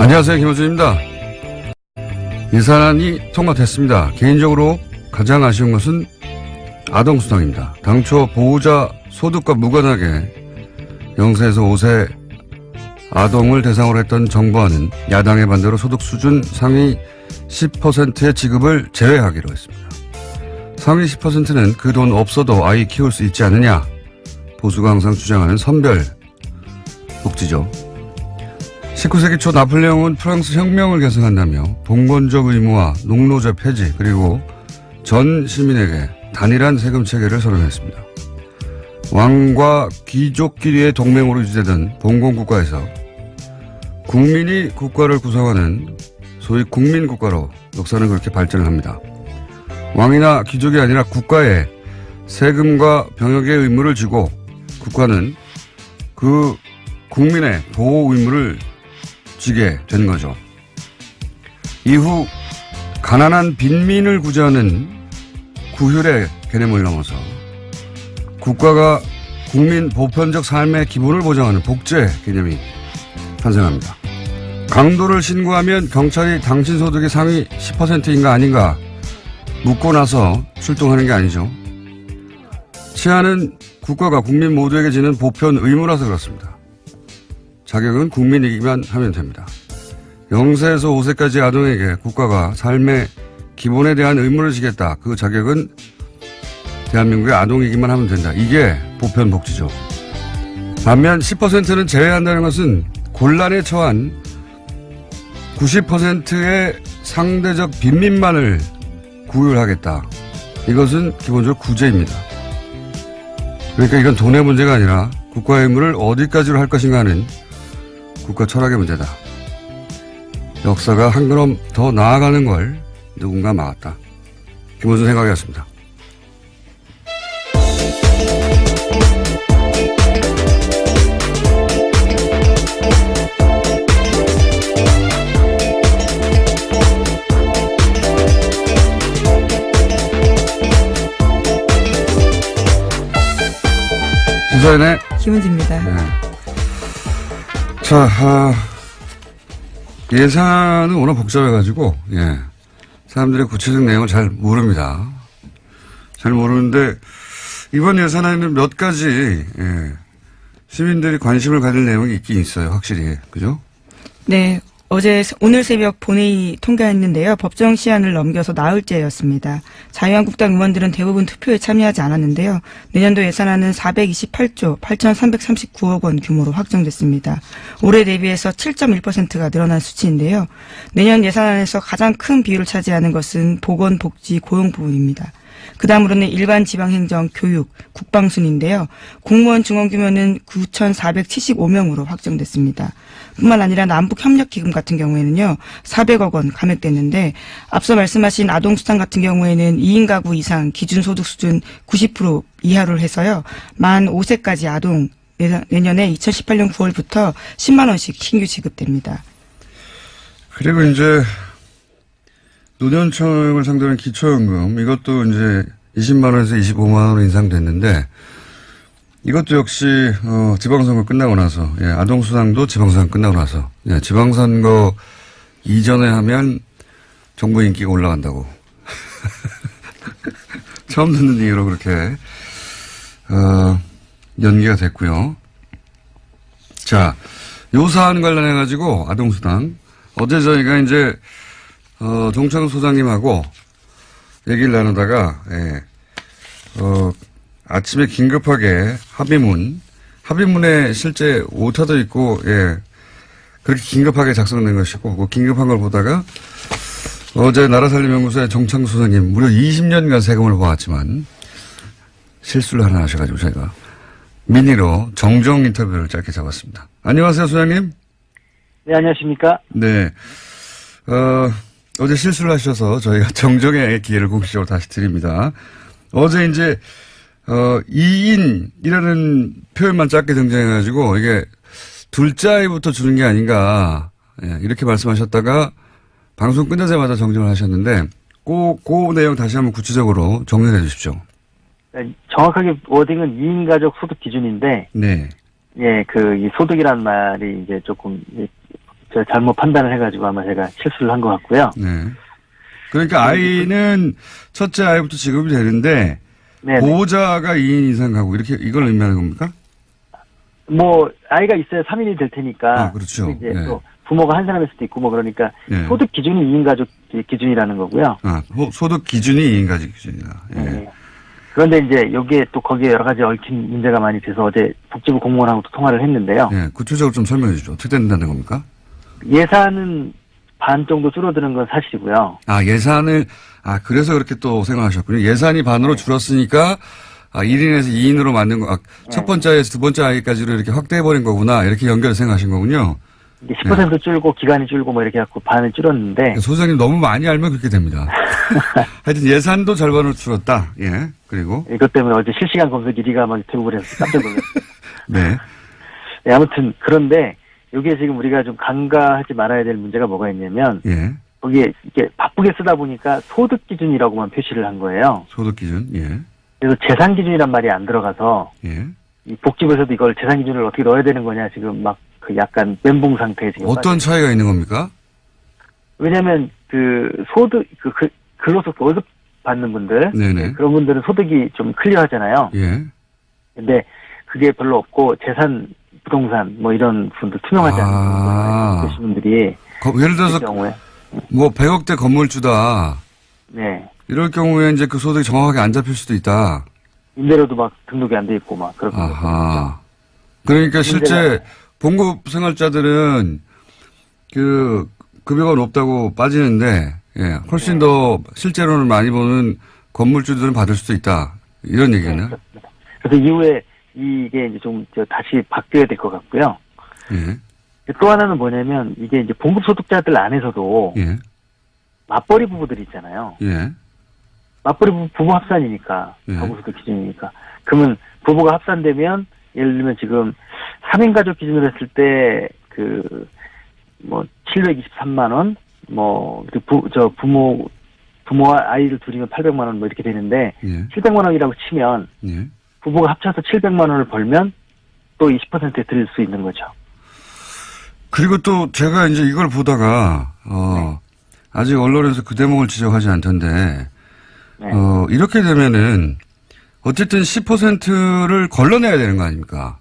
안녕하세요. 김호준입니다. 예산안이 통과됐습니다. 개인적으로 가장 아쉬운 것은 아동수당입니다. 당초 보호자 소득과 무관하게 0세에서 5세 아동을 대상으로 했던 정부안은 야당의 반대로 소득 수준 상위 10%의 지급을 제외하기로 했습니다. 상위 10%는 그 돈 없어도 아이 키울 수 있지 않느냐. 보수가 항상 주장하는 선별 복지죠. 19세기 초 나폴레옹은 프랑스 혁명을 계승한다며 봉건적 의무와 농노제 폐지 그리고 전 시민에게 단일한 세금 체계를 선언했습니다. 왕과 귀족끼리의 동맹으로 유지되던 봉건국가에서 국민이 국가를 구성하는 소위 국민국가로 역사는 그렇게 발전을 합니다. 왕이나 귀족이 아니라 국가에 세금과 병역의 의무를 지고 국가는 그 국민의 보호 의무를 지게 된 거죠. 이후 가난한 빈민을 구제하는 구휼의 개념을 넘어서 국가가 국민 보편적 삶의 기본을 보장하는 복제 개념이 탄생합니다. 강도를 신고하면 경찰이 당신 소득의 상위 10%인가 아닌가 묻고 나서 출동하는 게 아니죠. 치안은 국가가 국민 모두에게 지는 보편 의무라서 그렇습니다. 자격은 국민이기만 하면 됩니다. 0세에서 5세까지 아동에게 국가가 삶의 기본에 대한 의무를 지겠다. 그 자격은 대한민국의 아동이기만 하면 된다. 이게 보편 복지죠. 반면 10%는 제외한다는 것은 곤란에 처한 90%의 상대적 빈민만을 구휼하겠다. 이것은 기본적으로 구제입니다. 그러니까 이건 돈의 문제가 아니라 국가의 의무를 어디까지로 할 것인가 하는 국가 철학의 문제다. 역사가 한 걸음 더 나아가는 걸 누군가 막았다. 김호준 생각이었습니다. 김서연의 김은지입니다. 네. 자, 예산은 워낙 복잡해가지고, 예. 사람들의 구체적 내용을 잘 모릅니다. 잘 모르는데, 이번 예산안에는 몇 가지, 예. 시민들이 관심을 가질 내용이 있긴 있어요. 확실히. 그죠? 네. 오늘 새벽 본회의 통과했는데요. 법정 시한을 넘겨서 나흘째였습니다. 자유한국당 의원들은 대부분 투표에 참여하지 않았는데요. 내년도 예산안은 428조 8,339억 원 규모로 확정됐습니다. 올해 대비해서 7.1%가 늘어난 수치인데요. 내년 예산안에서 가장 큰 비율을 차지하는 것은 보건, 복지, 고용 부분입니다. 그 다음으로는 일반 지방행정, 교육, 국방 순인데요. 공무원 중원 규모는 9,475명으로 확정됐습니다. 뿐만 아니라 남북협력기금 같은 경우에는요. 400억 원 감액됐는데 앞서 말씀하신 아동수당 같은 경우에는 2인 가구 이상 기준소득 수준 90% 이하로 해서요. 만 5세까지 아동 내년에 2018년 9월부터 10만 원씩 신규 지급됩니다. 그리고 이제 노년층을 상대로 한 기초연금 이것도 이제 20만 원에서 25만 원으로 인상됐는데 이것도 역시 지방선거 끝나고 나서 예, 아동수당도 지방선거 끝나고 나서 예, 지방선거 이전에 하면 정부 인기가 올라간다고 처음 듣는 얘기로 그렇게 연기가 됐고요. 자, 요 사안 관련해 가지고 아동수당 어제 저희가 이제 정창 소장님하고 얘기를 나누다가, 예, 아침에 긴급하게 합의문에 실제 오타도 있고, 예, 그렇게 긴급하게 작성된 것이고, 그 긴급한 걸 보다가 어제 나라살림연구소의 정창 소장님 무려 20년간 세금을 모았지만 실수를 하나 하셔가지고 저희가 미니로 정정 인터뷰를 짧게 잡았습니다. 안녕하세요, 소장님. 네, 안녕하십니까? 네. 어제 실수를 하셔서 저희가 정정의 기회를 공식적으로 다시 드립니다. 어제 이제, 2인이라는 표현만 짧게 등장해가지고 이게 둘째 아이부터 주는 게 아닌가, 예, 이렇게 말씀하셨다가 방송 끝나자마자 정정을 하셨는데, 그 내용 다시 한번 구체적으로 정리해 주십시오. 네, 정확하게 워딩은 2인 가족 소득 기준인데, 네. 예, 이 소득이란 말이 이제 조금, 저 잘못 판단을 해가지고 아마 제가 실수를 한 것 같고요. 네. 그러니까 아이는 첫째 아이부터 지급이 되는데 네. 보호자가 2인 이상 가구 이렇게 이걸 의미하는 겁니까? 뭐 아이가 있어야 3인이 될 테니까. 아, 그렇죠. 이제 네. 또 부모가 한 사람일 수도 있고 뭐 그러니까 네. 소득 기준이 2인 가족 기준이라는 거고요. 아, 소득 기준이 2인 가족 기준이다. 예. 네. 그런데 이제 여기에 또 거기에 여러 가지 얽힌 문제가 많이 돼서 어제 복지부 공무원하고도 통화를 했는데요. 예, 구체적으로 좀 설명해 주죠. 어떻게 된다는 겁니까? 예산은 반 정도 줄어드는 건 사실이고요. 아, 예산을, 그래서 그렇게 또 생각하셨군요. 예산이 반으로 줄었으니까, 1인에서 2인으로 만든 거, 첫 번째 아이에서 두 번째 아이까지로 이렇게 확대해버린 거구나. 이렇게 연결을 생각하신 거군요. 이게 10% 줄고 기간이 줄고 뭐 이렇게 갖고 반을 줄었는데. 소장님 너무 많이 알면 그렇게 됩니다. 하여튼 예산도 절반으로 줄었다. 예. 그리고. 이것 때문에 어제 실시간 검색 1위가 막 대부분 해서 깜짝 놀랐어요. 네. 네, 아무튼 그런데 여기에 지금 우리가 좀 간과하지 말아야 될 문제가 뭐가 있냐면 예. 거기에 이렇게 바쁘게 쓰다 보니까 소득 기준이라고만 표시를 한 거예요. 소득 기준. 예. 그래서 재산 기준이란 말이 안 들어가서 예. 이 복지부에서도 이걸 재산 기준을 어떻게 넣어야 되는 거냐 지금 막 그 약간 멘붕 상태에 지금 어떤 차이가 있는 겁니까? 왜냐하면 그 소득 근로소 월급 받는 분들 네네. 그런 분들은 소득이 좀 클리어하잖아요. 예. 근데 그게 별로 없고 재산 부동산 뭐 이런 분들 투명하지 않은 계신 분들이 예를 들어서 그 경우에 뭐 100억대 건물주다. 네 이럴 경우에 이제 그 소득이 정확하게 안 잡힐 수도 있다. 임대료도 막 등록이 안 돼 있고 막 그렇게 아하. 그러니까 실제 봉급 생활자들은 그 급여가 높다고 빠지는데 예, 훨씬 더 실제로는 많이 버는 건물주들은 받을 수도 있다. 이런 얘기겠네요. 그렇습니다. 그래서 이후에 이게 이제 좀 다시 바뀌어야 될 것 같고요. 예. 또 하나는 뭐냐면 이게 이제 봉급 소득자들 안에서도 예. 맞벌이 부부들이 있잖아요. 예. 맞벌이 부부 합산이니까 예. 가구소득 기준이니까 그러면 부부가 합산되면 예를 들면 지금 3인 가족 기준으로 했을 때 뭐 723만 원, 뭐 부모와 아이를 둘이면 800만 원 뭐 이렇게 되는데 예. 700만 원이라고 치면 예. 부부가 합쳐서 700만 원을 벌면 또 20%에 드릴 수 있는 거죠. 그리고 또 제가 이제 이걸 보다가 아직 언론에서 그 대목을 지적하지 않던데 네. 이렇게 되면은 어쨌든 10%를 걸러내야 되는 거 아닙니까?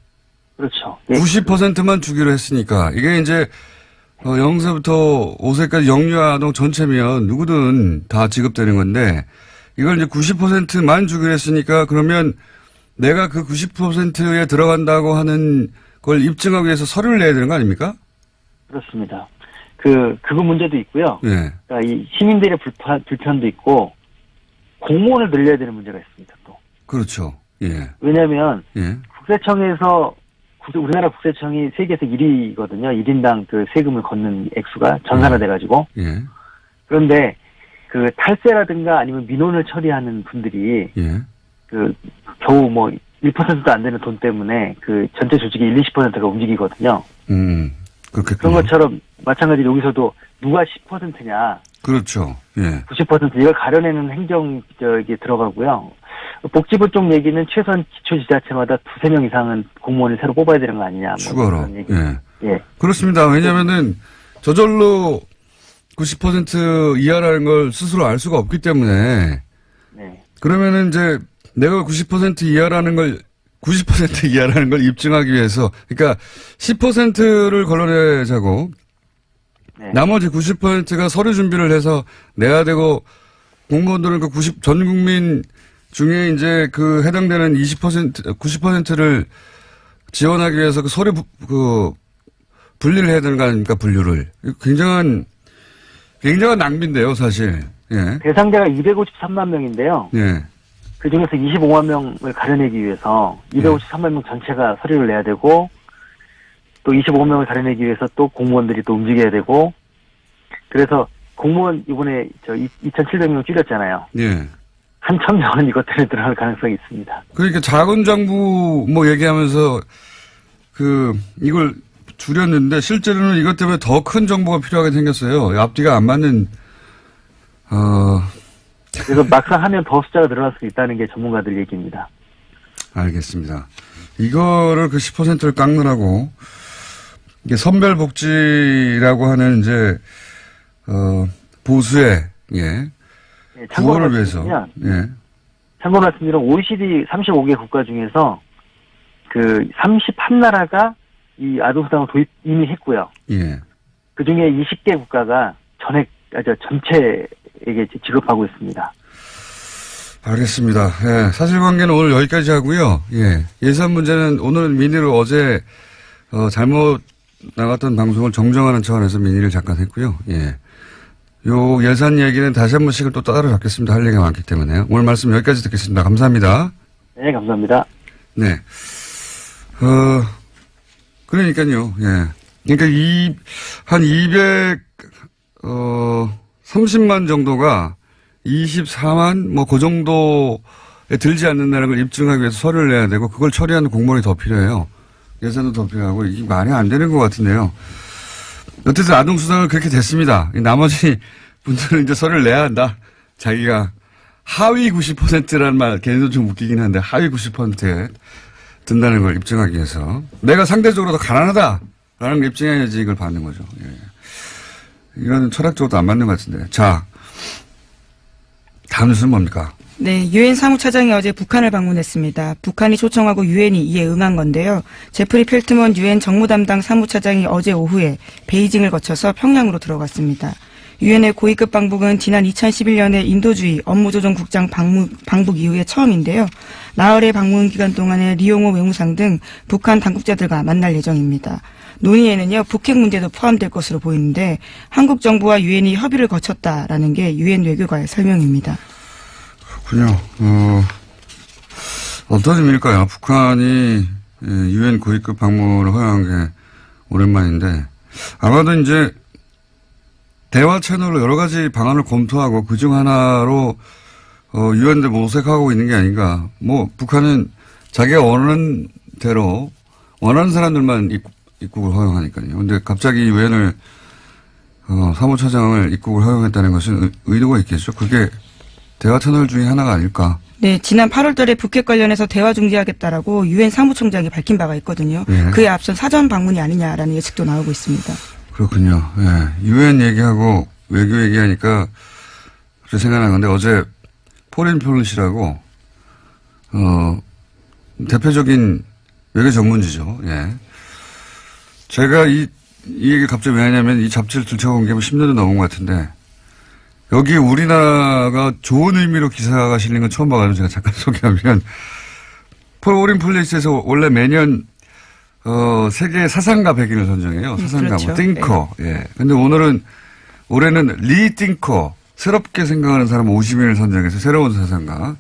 그렇죠. 예. 90%만 주기로 했으니까 이게 이제 0세부터 5세까지 영유아동 전체면 누구든 다 지급되는 건데 이걸 이제 90%만 주기로 했으니까 그러면 내가 그 90%에 들어간다고 하는 걸 입증하기 위해서 서류를 내야 되는 거 아닙니까? 그렇습니다. 그거 문제도 있고요. 예. 그러니까 이 시민들의 불편도 있고 공무원을 늘려야 되는 문제가 있습니다. 또. 그렇죠. 예. 왜냐하면 예. 국세청에서 우리나라 국세청이 세계에서 1위거든요. 1인당 그 세금을 걷는 액수가 전산화돼가지고. 예. 그런데 그 탈세라든가 아니면 민원을 처리하는 분들이 예. 겨우 뭐 1%도 안 되는 돈 때문에 그 전체 조직의 20%가 움직이거든요. 그렇겠군요. 그런 것처럼 마찬가지로 여기서도 누가 10%냐. 그렇죠. 예. 90% 이걸 가려내는 행정 이게 들어가고요. 복지부 쪽 얘기는 최소한 기초지자체마다 2-3명 이상은 공무원을 새로 뽑아야 되는 거 아니냐. 뭐 추가로. 그런 얘기. 예. 예. 그렇습니다. 왜냐면은 저절로 90% 이하라는 걸 스스로 알 수가 없기 때문에 네. 그러면은 이제 내가 90% 이하라는 걸 90% 이하라는 걸 입증하기 위해서 그러니까 10%를 걸러내자고 네. 나머지 90%가 서류 준비를 해서 내야 되고 공무원들은 전 국민 중에 이제 그 해당되는 90%를 지원하기 위해서 그 서류 분리를 해야 되는 거 아닙니까? 분류를. 굉장한 낭비인데요, 사실. 예. 대상자가 253만 명인데요. 예. 그 중에서 25만 명을 가려내기 위해서 253만 명 전체가 서류를 내야 되고 또 25명을 가려내기 위해서 또 공무원들이 또 움직여야 되고 그래서 공무원 이번에 2,700명 줄였잖아요. 예. 한 1,000명은 이것 때문에 들어갈 가능성이 있습니다. 그러니까 자원장부 뭐 얘기하면서 이걸 줄였는데 실제로는 이것 때문에 더 큰 정보가 필요하게 생겼어요. 앞뒤가 안 맞는 그래서 막상 하면 더 숫자가 늘어날 수 있다는 게 전문가들 얘기입니다. 알겠습니다. 이거를 그 10%를 깎느라고 이게 선별복지라고 하는 이제, 보수의, 예. 예, 참고로 구호를 위해서. 말씀드리면, 예. 참고로 말씀드리면 OECD 35개 국가 중에서 그 31나라가 이 아동수당을 이미 했고요. 예. 그 중에 20개 국가가 전체에게 지급하고 있습니다. 알겠습니다. 예. 사실관계는 오늘 여기까지 하고요. 예. 예산 문제는 오늘 민의로 어제, 잘못 나갔던 방송을 정정하는 차원에서 민의를 잠깐 했고요. 예. 요 예산 얘기는 다시 한 번씩을 또 따로 잡겠습니다. 할 얘기가 많기 때문에. 오늘 말씀 여기까지 듣겠습니다. 감사합니다. 네, 감사합니다. 네. 그러니까요. 예. 그러니까 한 30만 정도가 24만 뭐 그 정도에 들지 않는다는 걸 입증하기 위해서 서류를 내야 되고 그걸 처리하는 공무원이 더 필요해요. 예산도 더 필요하고 이게 말이 안 되는 것 같은데요. 어쨌든 아동수당은 그렇게 됐습니다. 나머지 분들은 이제 서류를 내야 한다. 자기가 하위 90%라는 말 걔네도 좀 웃기긴 한데 하위 90%에 든다는 걸 입증하기 위해서 내가 상대적으로 더 가난하다라는 걸 입증해야지 이걸 받는 거죠. 예. 이건 철학적으로도 안 맞는 것 같은데. 자, 다음 뉴스는 뭡니까? 네, 유엔 사무차장이 어제 북한을 방문했습니다. 북한이 초청하고 유엔이 이에 응한 건데요. 제프리 펠트먼 유엔 정무 담당 사무차장이 어제 오후에 베이징을 거쳐서 평양으로 들어갔습니다. 유엔의 고위급 방북은 지난 2011년에 인도주의 업무조정국장 방북 이후에 처음인데요. 나흘의 방문 기간 동안에 리용호 외무상 등 북한 당국자들과 만날 예정입니다. 논의에는요, 북핵 문제도 포함될 것으로 보이는데 한국 정부와 유엔이 협의를 거쳤다라는 게 유엔 외교관의 설명입니다. 그렇군요. 어떤 의미일까요? 북한이 유엔 고위급 방문을 허용한 게 오랜만인데 아마도 이제 대화 채널로 여러 가지 방안을 검토하고 그중 하나로 유엔대 모색하고 있는 게 아닌가. 뭐 북한은 자기가 원하는 대로 원하는 사람들만 입국을 허용하니까요. 근데 갑자기 유엔을 사무처장을 입국을 허용했다는 것은 의도가 있겠죠. 그게 대화 채널 중에 하나가 아닐까. 네, 지난 8월 달에 북핵 관련해서 대화 중지하겠다라고 유엔 사무총장이 밝힌 바가 있거든요. 예. 그에 앞선 사전 방문이 아니냐라는 예측도 나오고 있습니다. 그렇군요. 예. 유엔 얘기하고 외교 얘기하니까 갑자기 생각난 건데 어제 포린 폴리시라고 대표적인 외교 전문지죠. 예. 제가 이 얘기 갑자기 왜 하냐면 이 잡지를 들춰본 게 10년도 넘은 것 같은데 여기 우리나라가 좋은 의미로 기사가 실린 건 처음 봐가지고 제가 잠깐 소개하면 포린 폴리시에서 원래 매년 세계 사상가 100인을 선정해요. 사상가, 그렇죠. 뭐, 띵커. 네. 예. 근데 올해는 리띵커. 새롭게 생각하는 사람 50인을 선정해서 새로운 사상가.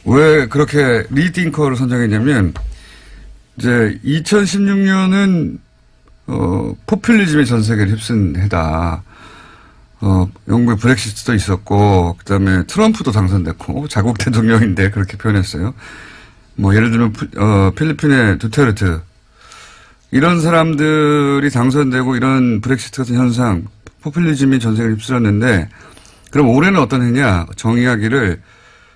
왜 그렇게 리띵커를 선정했냐면, 이제 2016년은, 포퓰리즘의 전 세계를 휩쓴 해다. 영국의 브렉시트도 있었고, 그 다음에 트럼프도 당선됐고, 자국 대통령인데 그렇게 표현했어요. 뭐, 예를 들면, 필리핀의 두테르트. 이런 사람들이 당선되고 이런 브렉시트 같은 현상, 포퓰리즘이 전 세계를 휩쓸었는데, 그럼 올해는 어떤 해냐? 정의하기를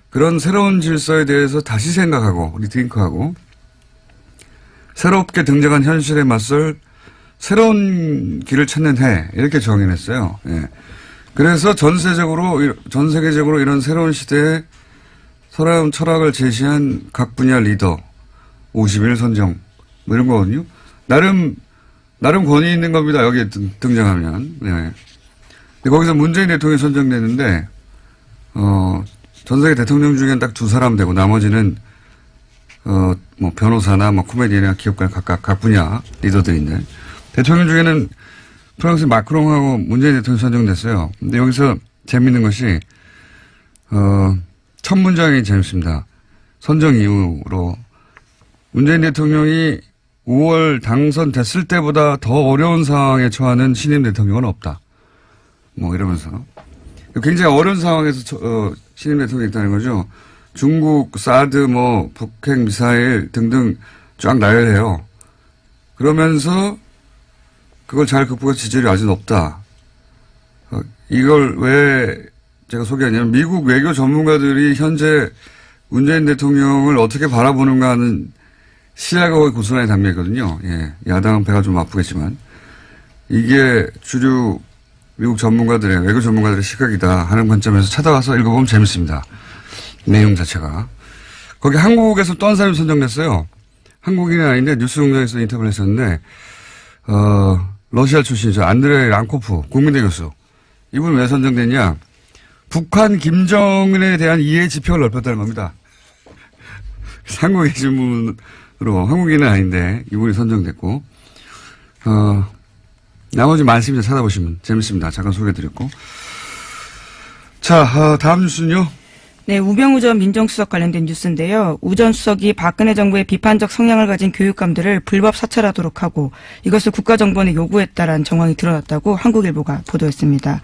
그런 새로운 질서에 대해서 다시 생각하고, 리팅크하고, 새롭게 등장한 현실에 맞설 새로운 길을 찾는 해. 이렇게 정의했어요. 예. 그래서 전 세계적으로 이런 새로운 시대에 새로운 철학을 제시한 각 분야 리더 50일 선정 뭐 이런 거거든요. 나름 권위 있는 겁니다. 여기에 등장하면. 네. 근데 거기서 문재인 대통령이 선정됐는데 전 세계 대통령 중엔 딱 2사람 되고 나머지는 뭐 변호사나 뭐 코미디언이나 기업가 각 분야 리더들인데 대통령 중에는 프랑스 마크롱하고 문재인 대통령이 선정됐어요. 근데 여기서 재밌는 것이 첫 문장이 재밌습니다. 선정 이후로 문재인 대통령이 5월 당선됐을 때보다 더 어려운 상황에 처하는 신임 대통령은 없다. 뭐 이러면서 굉장히 어려운 상황에서 신임 대통령이 있다는 거죠. 중국 사드 뭐 북핵 미사일 등등 쫙 나열해요. 그러면서 그걸 잘 극복해서 지지율이 아주 높다. 이걸 왜 제가 소개하냐면 미국 외교 전문가들이 현재 문재인 대통령을 어떻게 바라보는가 하는 시야가 거의 고스란히 담겨 있거든요. 예. 야당은 배가 좀 아프겠지만 이게 주류 미국 전문가들의 외교 전문가들의 시각이다 하는 관점에서 찾아와서 읽어보면 재밌습니다. 내용 자체가. 거기 한국에서 또 한 사람이 선정됐어요. 한국인은 아닌데 뉴스공장에서 인터뷰를 했었는데 러시아 출신이죠. 안드레이 랑코프 국민대 교수. 이분 왜 선정됐냐. 북한 김정은에 대한 이해 지평을 넓혔다는 겁니다. 한국의 질문으로 한국인은 아닌데 이분이 선정됐고 나머지 많습니다. 찾아보시면 재밌습니다. 잠깐 소개해드렸고. 자, 다음 뉴스는요. 네, 우병우 전 민정수석 관련된 뉴스인데요. 우 전 수석이 박근혜 정부의 비판적 성향을 가진 교육감들을 불법 사찰하도록 하고 이것을 국가정보원에 요구했다라는 정황이 드러났다고 한국일보가 보도했습니다.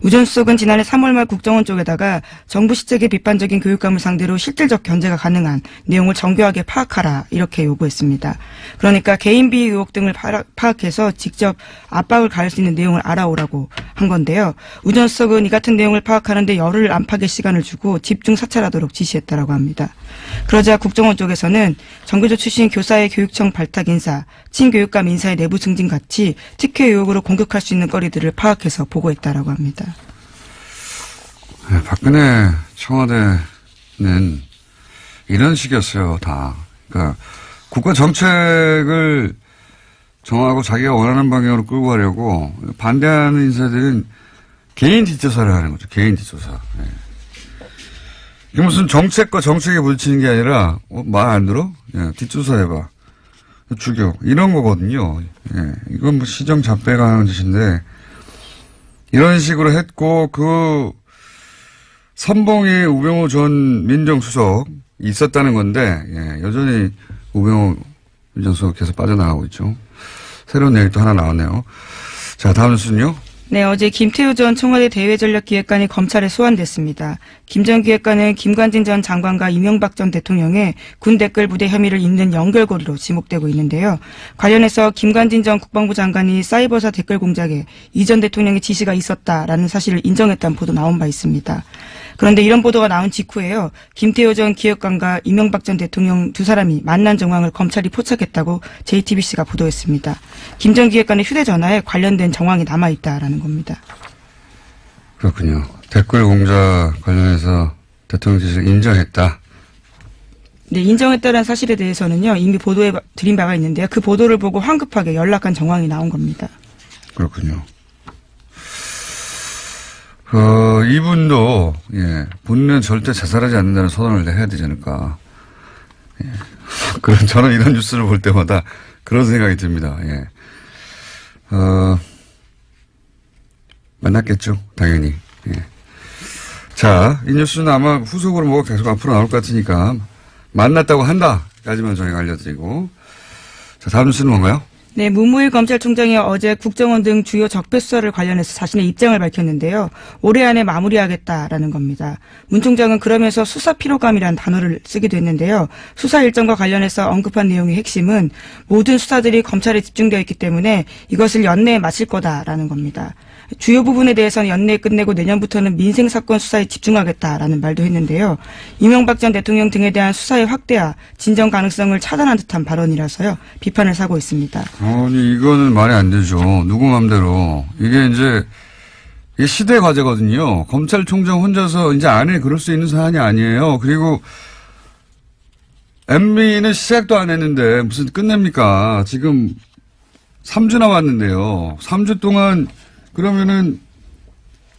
우 전 수석은 지난해 3월 말 국정원 쪽에다가 정부 시책의 비판적인 교육감을 상대로 실질적 견제가 가능한 내용을 정교하게 파악하라 이렇게 요구했습니다. 그러니까 개인비 의혹 등을 파악해서 직접 압박을 가할 수 있는 내용을 알아오라고 한 건데요. 우 전 수석은 이 같은 내용을 파악하는데 열흘 안팎의 시간을 주고 집중 사찰하도록 지시했다라고 합니다. 그러자 국정원 쪽에서는 정교조 출신 교사의 교육청 발탁 인사, 친교육감 인사의 내부 승진 같이 특혜 의혹으로 공격할 수 있는 거리들을 파악해서 보고했다라고 합니다. 네, 박근혜 청와대는 이런 식이었어요, 다. 그러니까 국가 정책을 정하고 자기가 원하는 방향으로 끌고 가려고 반대하는 인사들은 개인 뒷조사를 하는 거죠. 개인 뒷조사. 네. 이게 무슨 정책과 정책에 부딪히는 게 아니라 말 안 들어? 예, 뒷조사 해봐. 죽여. 이런 거거든요. 예, 이건 뭐 시정 잡배가 하는 짓인데 이런 식으로 했고 그 선봉에 우병우 전 민정수석 있었다는 건데 예, 여전히 우병우 민정수석 계속 빠져나가고 있죠. 새로운 얘기 또 하나 나왔네요. 자, 다음 뉴스는요. 네, 어제 김태우 전 청와대 대외전략기획관이 검찰에 소환됐습니다. 김 전 기획관은 김관진 전 장관과 이명박 전 대통령의 군 댓글 부대 혐의를 잇는 연결고리로 지목되고 있는데요. 관련해서 김관진 전 국방부 장관이 사이버사 댓글 공작에 이 전 대통령의 지시가 있었다라는 사실을 인정했다는 보도 나온 바 있습니다. 그런데 이런 보도가 나온 직후에요. 김태호 전 기획관과 이명박 전 대통령 두 사람이 만난 정황을 검찰이 포착했다고 JTBC가 보도했습니다. 김 전 기획관의 휴대전화에 관련된 정황이 남아있다라는 겁니다. 그렇군요. 댓글 공작 관련해서 대통령 지시를 인정했다. 네, 인정했다는 사실에 대해서는요. 이미 보도해 드린 바가 있는데요. 그 보도를 보고 황급하게 연락한 정황이 나온 겁니다. 그렇군요. 이분도, 예, 본인은 절대 자살하지 않는다는 선언을 해야 되지 않을까. 예. 저는 이런 뉴스를 볼 때마다 그런 생각이 듭니다. 예. 만났겠죠. 당연히. 예. 자, 이 뉴스는 아마 후속으로 뭐가 계속 앞으로 나올 것 같으니까 만났다고 한다까지만 저희가 알려드리고. 자, 다음 뉴스는 뭔가요? 네, 문무일 검찰총장이 어제 국정원 등 주요 적폐 수사를 관련해서 자신의 입장을 밝혔는데요. 올해 안에 마무리하겠다라는 겁니다. 문 총장은 그러면서 수사 피로감이라는 단어를 쓰기도 했는데요. 수사 일정과 관련해서 언급한 내용의 핵심은 모든 수사들이 검찰에 집중되어 있기 때문에 이것을 연내에 마칠 거다라는 겁니다. 주요 부분에 대해서는 연내에 끝내고 내년부터는 민생사건 수사에 집중하겠다라는 말도 했는데요. 이명박 전 대통령 등에 대한 수사의 확대와 진정 가능성을 차단한 듯한 발언이라서요. 비판을 사고 있습니다. 아니, 이거는 말이 안 되죠. 누구 맘대로. 이게 시대 과제거든요. 검찰총장 혼자서 이제 안에 그럴 수 있는 사안이 아니에요. 그리고 MB는 시작도 안 했는데 무슨 끝냅니까? 지금 3주 남았는데요. 3주 동안 그러면은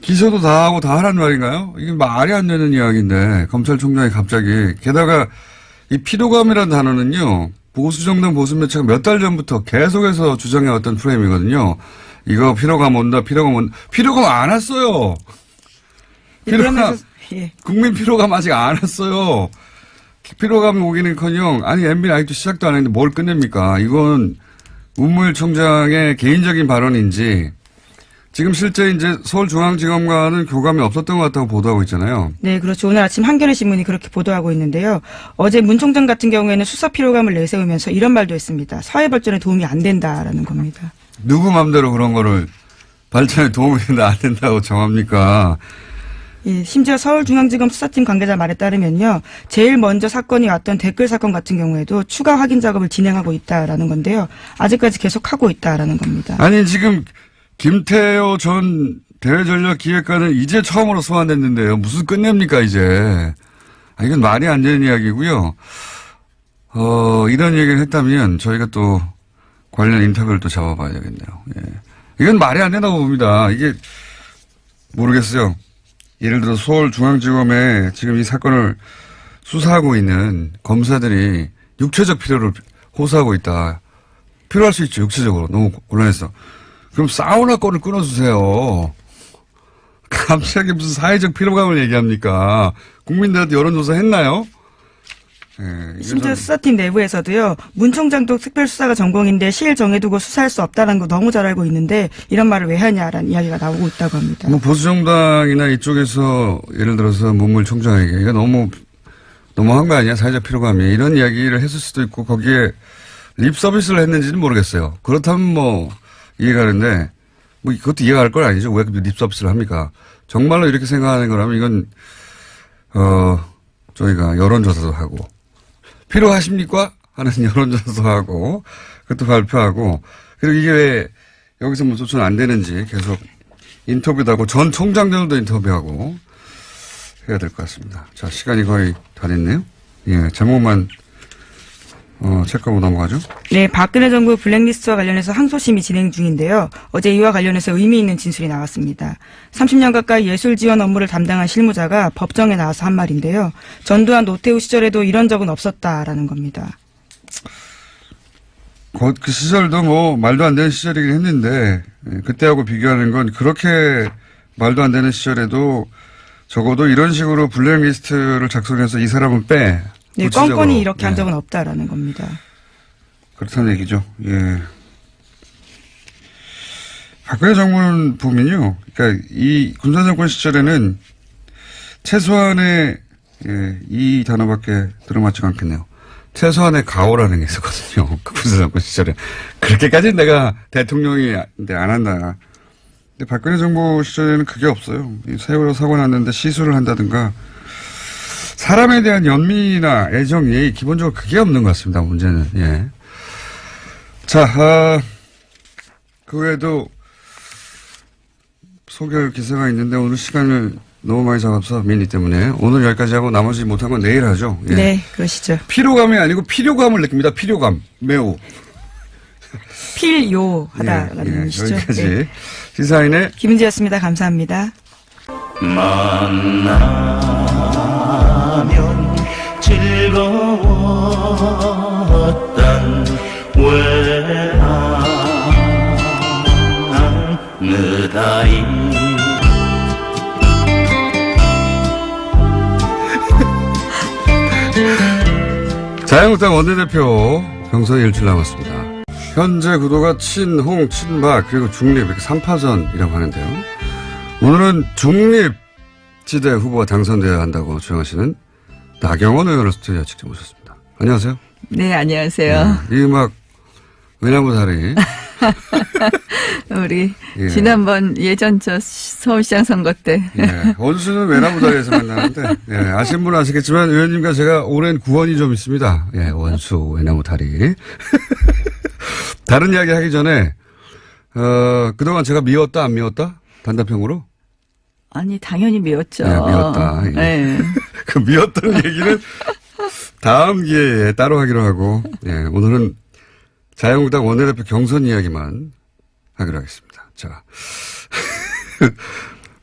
기소도 다 하고 다 하라는 말인가요? 이게 말이 안 되는 이야기인데 검찰총장이 갑자기 게다가 이 피로감이라는 단어는요. 보수 정당 보수 매체가 몇 달 전부터 계속해서 주장해왔던 프레임이거든요. 이거 피로감 온다. 피로감 안 왔어요. 예. 국민 피로감 아직 안 왔어요. 피로감이 오기는커녕 아니 MB는 아직도 시작도 안 했는데 뭘 끝냅니까? 이건 문무일 총장의 개인적인 발언인지 지금 실제 이제 서울중앙지검과는 교감이 없었던 것 같다고 보도하고 있잖아요. 네, 그렇죠. 오늘 아침 한겨레 신문이 그렇게 보도하고 있는데요. 어제 문 총장 같은 경우에는 수사 피로감을 내세우면서 이런 말도 했습니다. 사회 발전에 도움이 안 된다라는 겁니다. 누구 맘대로 그런 거를 발전에 도움이 된다 안 된다고 정합니까? 예, 심지어 서울중앙지검 수사팀 관계자 말에 따르면요. 제일 먼저 사건이 왔던 댓글 사건 같은 경우에도 추가 확인 작업을 진행하고 있다라는 건데요. 아직까지 계속하고 있다라는 겁니다. 아니 지금 김태호 전 대외전략기획관은 이제 처음으로 소환됐는데요. 무슨 끝냅니까 이제. 이건 말이 안 되는 이야기고요. 이런 얘기를 했다면 저희가 또 관련 인터뷰를 또 잡아봐야 되겠네요. 예. 이건 말이 안 된다고 봅니다. 이게 모르겠어요. 예를 들어 서울중앙지검에 지금 이 사건을 수사하고 있는 검사들이 육체적 필요를 호소하고 있다. 필요할 수 있죠. 육체적으로. 너무 곤란해서. 그럼 사우나 건을 끊어주세요. 갑자기 무슨 사회적 피로감을 얘기합니까? 국민들한테 여론조사 했나요? 네, 심지어 수사팀 내부에서도요. 문 총장도 특별수사가 전공인데 시일 정해두고 수사할 수 없다는 거 너무 잘 알고 있는데 이런 말을 왜 하냐라는 이야기가 나오고 있다고 합니다. 뭐 보수정당이나 이쪽에서 예를 들어서 문물 총장에게 이거 너무한 거 아니야? 사회적 피로감이 이런 이야기를 했을 수도 있고 거기에 립 서비스를 했는지는 모르겠어요. 그렇다면 뭐 이해가는데 뭐 그것도 이해갈 건 아니죠. 왜 립 서비스를 합니까? 정말로 이렇게 생각하는 거라면 이건 저희가 여론조사도 하고 필요하십니까? 하는 여론조사도 하고 그것도 발표하고 그리고 이게 왜 여기서 뭐 조치는 안 되는지 계속 인터뷰도 하고 전 총장들도 인터뷰하고 해야 될 것 같습니다. 자, 시간이 거의 다 됐네요. 예, 제목만 체크하고 넘어가죠. 네, 박근혜 정부 블랙리스트와 관련해서 항소심이 진행 중인데요. 어제 이와 관련해서 의미 있는 진술이 나왔습니다. 30년 가까이 예술 지원 업무를 담당한 실무자가 법정에 나와서 한 말인데요. 전두환 노태우 시절에도 이런 적은 없었다라는 겁니다. 그 시절도 뭐 말도 안 되는 시절이긴 했는데 그때하고 비교하는 건 그렇게 말도 안 되는 시절에도 적어도 이런 식으로 블랙리스트를 작성해서 이 사람은 빼. 네, 껌껌이 이렇게 한 적은 없다라는 겁니다. 그렇다는 얘기죠. 예. 박근혜 정부는 보면요. 그러니까 이 군사정권 시절에는 최소한의 이 단어밖에 들어맞지가 않겠네요. 최소한의 가오라는 게 있었거든요. 그 군사정권 시절에. 그렇게까지는 내가 대통령이 안 한다. 근데 박근혜 정부 시절에는 그게 없어요. 세월호 사고 났는데 시술을 한다든가 사람에 대한 연민이나 애정, 예의 기본적으로 그게 없는 것 같습니다. 문제는. 예. 자, 그 외에도 소개할 기사가 있는데 오늘 시간을 너무 많이 잡아서 미니 때문에 오늘 여기까지 하고 나머지 못한 건 내일 하죠. 예. 네, 그러시죠. 피로감이 아니고 필요감을 느낍니다. 필요감. 매우. 필요하다라는 의미시죠. 여기까지. 네. 시사인의 김은지였습니다. 감사합니다. 만나면 즐거웠던 외항느다이 자유한국당 원내대표 경선이 일주일 남았습니다. 현재 구도가 친홍, 친박 그리고 중립 이렇게 3파전이라고 하는데요. 오늘은 중립지대 후보가 당선되어야 한다고 주장하시는 나경원 의원을 스튜디오에 직접 모셨습니다. 안녕하세요. 네, 안녕하세요. 이 음악 외나무 다리. 우리 예. 지난번 예전 저 서울시장 선거 때 예. 원수는 외나무 다리에서 만나는데 예. 아시는 분은 아시겠지만 의원님과 제가 오랜 구원이 좀 있습니다. 예. 원수 외나무 다리. 다른 이야기 하기 전에 그동안 제가 미웠다 안 미웠다? 단답형으로? 아니 당연히 미웠죠. 네, 미웠다. 예. 네. 그 미웠던 얘기는 다음 기회에 따로 하기로 하고 예. 오늘은 자유한국당 원내대표 경선 이야기만 하기로 하겠습니다. 자,